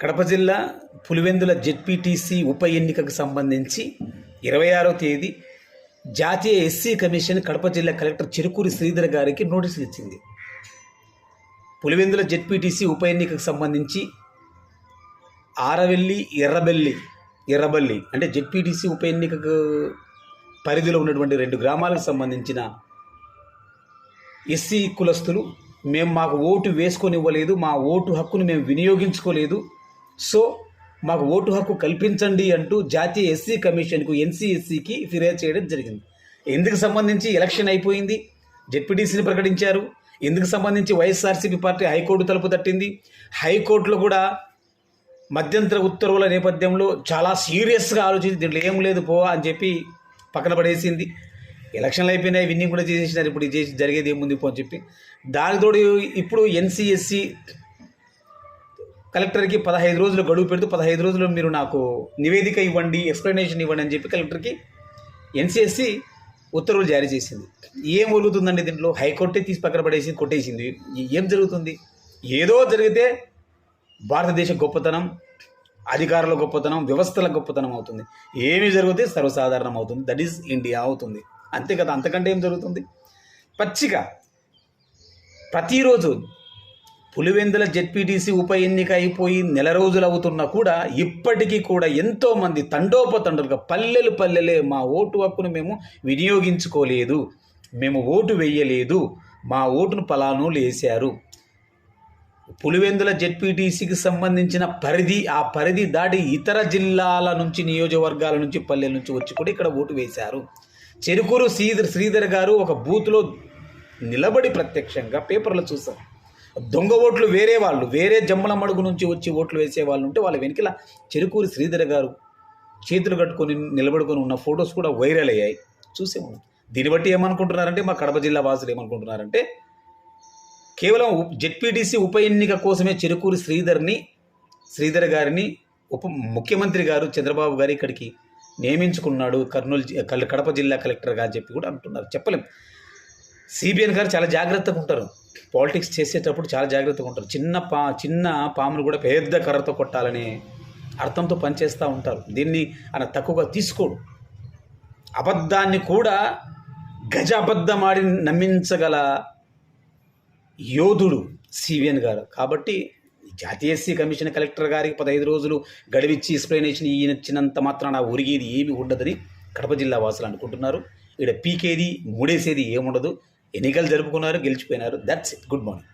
కడప జిల్లా పులివెందుల జెడ్పీటీసీ ఉప ఎన్నికకు సంబంధించి 26వ తేదీ జాతీయ ఎస్సీ కమిషన్ కడప జిల్లా కలెక్టర్ చెరుకూరి శ్రీధర్ గారికి నోటీసులు ఇచ్చింది. పులివెందుల జెడ్పీటీసీ ఉప ఎన్నికకు సంబంధించి ఆరవెల్లి ఎర్రబల్లి అంటే జెడ్పీటీసీ ఉప ఎన్నికకు పరిధిలో ఉన్నటువంటి 2 గ్రామాలకు సంబంధించిన ఎస్సీ కులస్తులు మాకు ఓటు వేసుకొని ఇవ్వలేదు, మా ఓటు హక్కును మేము వినియోగించుకోలేదు, సో మాకు ఓటు హక్కు కల్పించండి అంటూ జాతీయ ఎస్సీ కమిషన్కు ఎన్సీఎస్సీకి ఫిర్యాదు చేయడం జరిగింది. ఎందుకు సంబంధించి ఎలక్షన్ అయిపోయింది, జెడ్పీటీసీని ప్రకటించారు, ఇందుకు సంబంధించి వైఎస్ఆర్సీపీ పార్టీ హైకోర్టు తలుపు తట్టింది. హైకోర్టులో కూడా మధ్యంతర ఉత్తర్వుల నేపథ్యంలో చాలా సీరియస్గా ఆలోచించి దీంట్లో ఏం లేదు పో అని చెప్పి పక్కన పడేసింది. ఎలక్షన్లు అయిపోయినాయి, విన్నింగ్ కూడా చేసేసినారు, ఇప్పుడు చేసి జరిగేది ఏముంది పో అని చెప్పి. దానితోడు ఇప్పుడు ఎన్సీఎస్సీ కలెక్టర్కి 15 రోజులు గడువు పెడుతూ 15 రోజులు మీరు నాకు నివేదిక ఇవ్వండి, ఎక్స్ప్లెనేషన్ ఇవ్వండి అని చెప్పి కలెక్టర్కి ఎన్సీఎస్సీ ఉత్తర్వులు జారీ చేసింది. ఏం జరుగుతుందండి దీంట్లో? హైకోర్టే తీసి పక్కన పడేసి కొట్టేసింది. ఏం జరుగుతుంది? ఏదో జరిగితే భారతదేశ గొప్పతనం, అధికారుల గొప్పతనం, వ్యవస్థల గొప్పతనం అవుతుంది. ఏమి జరిగితే సర్వసాధారణం అవుతుంది. దట్ ఈజ్ ఇండియా అవుతుంది. అంతే కదా, అంతకంటే ఏం జరుగుతుంది? పచ్చిక ప్రతిరోజు పులివెందుల జెడ్పీటీసీ ఉప ఎన్నిక అయిపోయి నెల రోజులు అవుతున్నా కూడా ఇప్పటికీ కూడా ఎంతోమంది తండోపతండులుగా పల్లెలే మా ఓటు హక్కును మేము వినియోగించుకోలేదు, మేము ఓటు వేయలేదు, మా ఓటును పలానోళ్ళు వేశారు. పులివెందుల జెడ్పీటీసీకి సంబంధించిన పరిధి, ఆ పరిధి దాటి ఇతర జిల్లాల నుంచి, నియోజకవర్గాల నుంచి, పల్లెల నుంచి వచ్చి కూడా ఇక్కడ ఓటు వేశారు. చెరుకూరు శ్రీధర్ గారు ఒక బూత్లో నిలబడి ప్రత్యక్షంగా పేపర్లో చూసాం. దొంగ ఓట్లు వేరే జమ్మల మడుగు నుంచి వచ్చి ఓట్లు వేసే వాళ్ళు ఉంటే వాళ్ళ వెనుకల చెరుకూరి శ్రీధర్ గారు చేతులు కట్టుకొని నిలబడుకొని ఉన్న ఫొటోస్ కూడా వైరల్ అయ్యాయి, చూసాము. దీన్ని బట్టి ఏమనుకుంటున్నారంటే, మా కడప జిల్లా వాసులు ఏమనుకుంటున్నారంటే, కేవలం జెడ్పీటీసీ ఉప ఎన్నిక కోసమే చెరుకూరి శ్రీధర్ గారిని ముఖ్యమంత్రి గారు చంద్రబాబు గారు ఇక్కడికి నియమించుకున్నాడు కడప జిల్లా కలెక్టర్గా అని చెప్పి కూడా అంటున్నారు. చెప్పలేం. సిబిఎన్ గారు చాలా జాగ్రత్తగా ఉంటారు, పాలిటిక్స్ చేసేటప్పుడు చాలా జాగ్రత్తగా ఉంటారు. చిన్న పామును కూడా పెద్ద కర్రతో కొట్టాలనే అర్థంతో పనిచేస్తూ ఉంటారు. దీన్ని ఆయన తక్కువగా తీసుకోడు. అబద్ధాన్ని కూడా గజ అబద్ధమాడి నమ్మించగల యోధుడు సిబిఎన్ గారు. కాబట్టి జాతీయ ఎస్సీ కమిషన్ కలెక్టర్ గారికి 15 రోజులు గడివిచ్చి ఎక్స్ప్లెనేషన్ ఇచ్చినంత మాత్రాన ఒరిగేది ఏమి ఉండదని కడప జిల్లా వాసులు అనుకుంటున్నారు. ఇక్కడ పీకేది మూడేసేది ఏముండదు. ఎన్నికలు జరుపుకున్నారు, గెలిచిపోయినారు. That's it. Good morning.